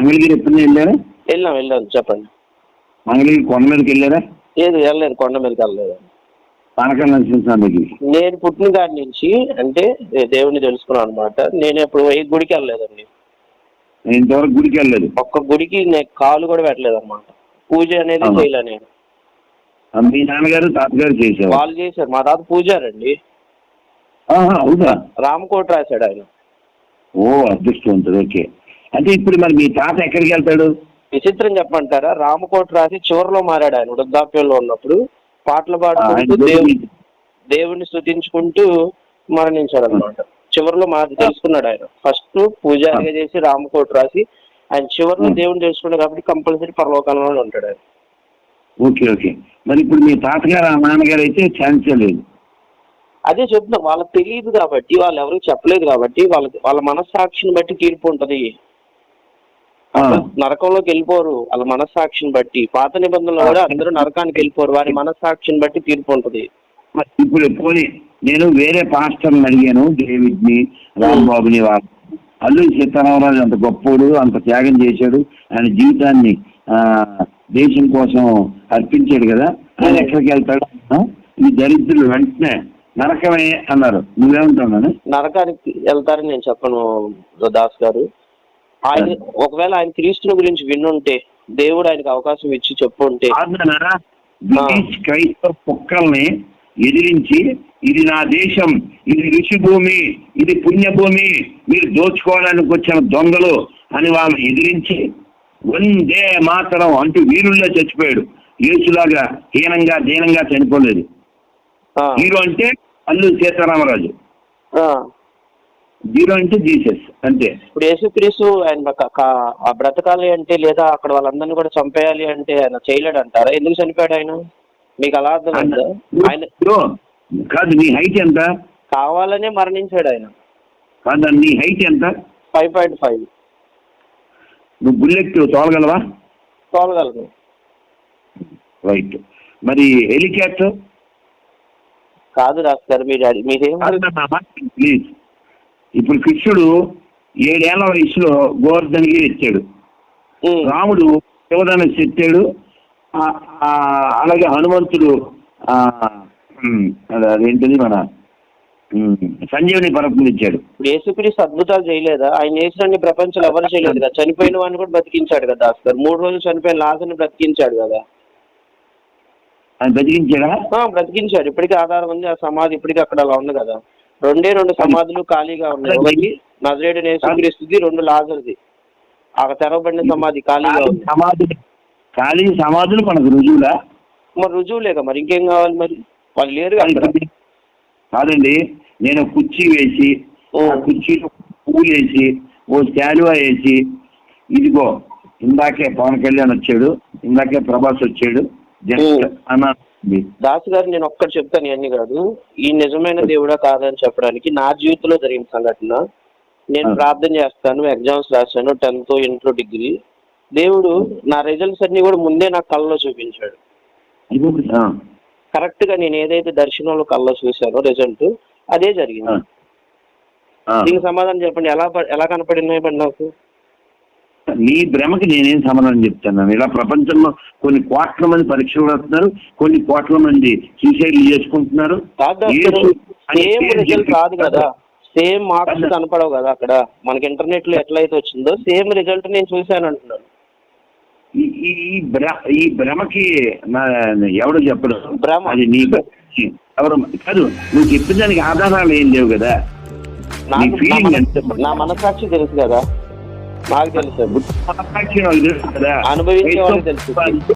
మంగళగిరి ఎప్పుడు వెళ్ళారా? వెళ్ళాను చెప్పండి. మంగళగిరి కొండ మీదకి వెళ్ళారా? లేదు వెళ్ళలేదు, కొండ మీదకి వెళ్ళలేదు. పానకాల నరసింహస్వామి దగ్గరికి నేను పుట్టిన కాడి నుంచి అంటే దేవుడిని తెలుసుకున్నాను అనమాట. నేను ఎప్పుడు ఏ గుడికి వెళ్ళలేదండి. నేను ఇంతవరకు గుడికి వెళ్ళలేదు. ఒక్క గుడికి నేను కాలు కూడా పెట్టలేదు అనమాట. పూజ అనేది చేయలే నేను. మీ నాన్నగారు తాతగారు చేశారు? వాళ్ళు చేశారు. మా తాత పూజారండి. అవునా? రామకోట రాశాడు ఆయన. ఓ అదృష్టవంతుడు. ఓకే. అంటే ఇప్పుడు మరి మీ తాత ఎక్కడికి వెళ్తాడు? విచిత్రం చెప్పమంటారా, రామకోట రాసి చివరిలో మారాడు ఆయన. వృద్ధాప్యంలో ఉన్నప్పుడు పాటలు పాడుకుంటూ దేవుడిని స్తుతించుకుంటూ మరణించాడు అనమాట. చివరిలో తెలుసుకున్నాడు ఆయన. ఫస్ట్ పూజారిగా చేసి రామకోట రాసి ఆయన చివరిలో దేవుడిని తెలుసుకున్నాడు కాబట్టి కంపల్సరీ పరలోకంలోనే ఉంటాడు ఆయన. Okay okay. మరి ఇప్పుడు మీ తాతగారు నాన్నగారు అయితే ఛాన్స్ లేదు. అదే చెప్తున్నా, వాళ్ళకి తెలియదు కాబట్టి, వాళ్ళు ఎవరికి చెప్పలేదు కాబట్టి వాళ్ళ మనస్సాక్షిని బట్టి తీర్పు ఉంటది. నరకంలోకి వెళ్ళిపోరు వాళ్ళ మనస్సాక్షిని బట్టి. పాత నిబంధనలు కూడా అందరూ నరకానికి వెళ్ళిపోరు, వారి మనస్సాక్షిని బట్టి తీర్పు ఉంటది. ఇప్పుడు పోనీ నేను వేరే పాస్టర్ని అడిగాను, డేవిడ్ ని, రాంబాబుని. వాళ్ళు అల్లూరి సీతారామరాజు అంత గొప్పోడు, అంత త్యాగం చేశాడు, ఆయన జీవితాన్ని దేశం కోసం అర్పించాడు కదా, ఆయన ఎక్కడికి వెళ్తాడు? ఈ దరిద్రులు వెంటనే నరకమే అన్నారు. నువ్వేమంటున్నాను? నరకానికి వెళ్తారని నేను చెప్పను దాస్ గారు. ఆయన ఒకవేళ ఆయన క్రీస్తుని గురించి విన్నుంటే, దేవుడు ఆయనకు అవకాశం ఇచ్చి చెప్పుంటే, బ్రిటిష్ క్రైస్తవ కుక్కల్ని ఎదిరించి ఇది నా దేశం, ఇది ఋషి భూమి, ఇది పుణ్యభూమి, మీరు దోచుకోవడానికి వచ్చిన దొంగలు అని వాళ్ళని ఎదిరించి వందే మాతరం అంటూ వీరుల్లో చచ్చిపోయాడు. యేసులాగా హీనంగా దీనంగా చనిపోలేదు. హీరో అంటే అల్లూరి సీతారామరాజు, జీరో అంటే జీసస్ అంతే. ఇప్పుడు యేసుక్రీస్తు ఆయన బ్రతకాలి అంటే, లేదా అక్కడ వాళ్ళందరినీ కూడా చంపేయాలి అంటే ఆయన చేయలేడు అంటారా? ఎందుకు చనిపోయాడు ఆయన? మీకు అలా అర్థమైందా? ఆయన కాదు. నీ హైట్ ఎంత? కావాలనే మరణించాడు ఆయన. కాదు, నీ హైట్ ఎంత? 5.5. నువ్వు బుల్లెట్ తోలగలవా? తోలగలను. రైట్. మరి హెలికాప్టర్? కాదు రాస్తారు మీరేం. ప్లీజ్. ఇప్పుడు కృష్ణుడు 7 ఏళ్ల వయసులో గోవర్ధనగిరి ఎత్తాడు. రాముడు శివధనుస్సు ఎత్తాడు. అలాగే హనుమంతుడు అదేంటిది మన సంజీవని పర్వతం ఇచ్చాడు. ఇప్పుడు యేసుక్రీస్తు అద్భుతాలు చేయలేదా? ఆయన చేసిన ప్రపంచంలో ఎవరు చేయలేదు కదా. చనిపోయిన వాడిని కూడా బ్రతికించాడు కదా దాస్తారు. 3 రోజులు చనిపోయిన లాజరుని బ్రతికించాడు కదా. ఆయన బ్రతికించాడా? బ్రతికించాడు. ఇప్పటికీ ఆధారం ఉంది. ఆ సమాధి ఇప్పటికీ అక్కడ అలా ఉంది కదా. 2 సమాధులు ఖాళీగా ఉన్నాయి. ఒకటి నజరేయుడైన యేసుక్రీస్తుది, 2 లాజరుది. ఆ తెరవబడిన సమాధి ఖాళీగా ఉంది. ఖాళీ సమాధులు మనకు రుజువులా? మరి రుజువులేక మరి ఇంకేం కావాలి? మరి వాళ్ళు లేరు కాదండి. నేను కుర్చీ వేసి, కుర్చీలో పూలు వేసి, ఓ శాలువా వేసి, ఇదిగో ఇందాకే పవన్ కళ్యాణ్ వచ్చాడు, ఇందాకే ప్రభాస్ వచ్చాడు జస్ట్ అన్న. దాసు గారు నేను ఒక్కటి చెప్తాను, ఇవన్నీ కాదు. ఈ నిజమైన దేవుడా కాదని చెప్పడానికి నా జీవితంలో జరిగిన సంఘటన. నేను ప్రార్థన చేస్తాను, ఎగ్జామ్స్ రాశాను, 10th, ఇంటర్, డిగ్రీ. దేవుడు నా రిజల్ట్స్ అన్ని కూడా ముందే నాకు కళ్ళలో చూపించాడు. కరెక్ట్ గా నేను ఏదైతే దర్శనంలో కళ్ళలో చూశానో రిజల్ట్ అదే జరిగింది. దీనికి సమాధానం చెప్పండి. ఎలా కనపడినాయి నాకు? నీ భ్రమకి నేనేం సమాధానం చెప్తాను? ఇలా ప్రపంచంలో కొన్ని కోట్ల మంది పరీక్షలు రాస్తున్నారు, కొన్ని కోట్ల మంది సూసైడ్లు చేసుకుంటున్నారు. సేమ్ రిజల్ట్ రాదు కదా, సేమ్ మార్క్స్ కనపడవు కదా. అక్కడ మనకి ఇంటర్నెట్ లో ఎట్లయితే వచ్చిందో సేమ్ రిజల్ట్ నేను చూశాను అంటున్నాను. ఈ భ్రమకి ఎవడు చెప్పడు. అది నీ ఎవరు కాదు. నువ్వు చెప్పిన దానికి ఆధారాలు ఏం లేవు కదా. నా మనసాక్షి తెలుసు కదా, నాకు తెలుసు. మనసాక్షి తెలుసు కదా, అనుభవించే వాళ్ళకి తెలుసు.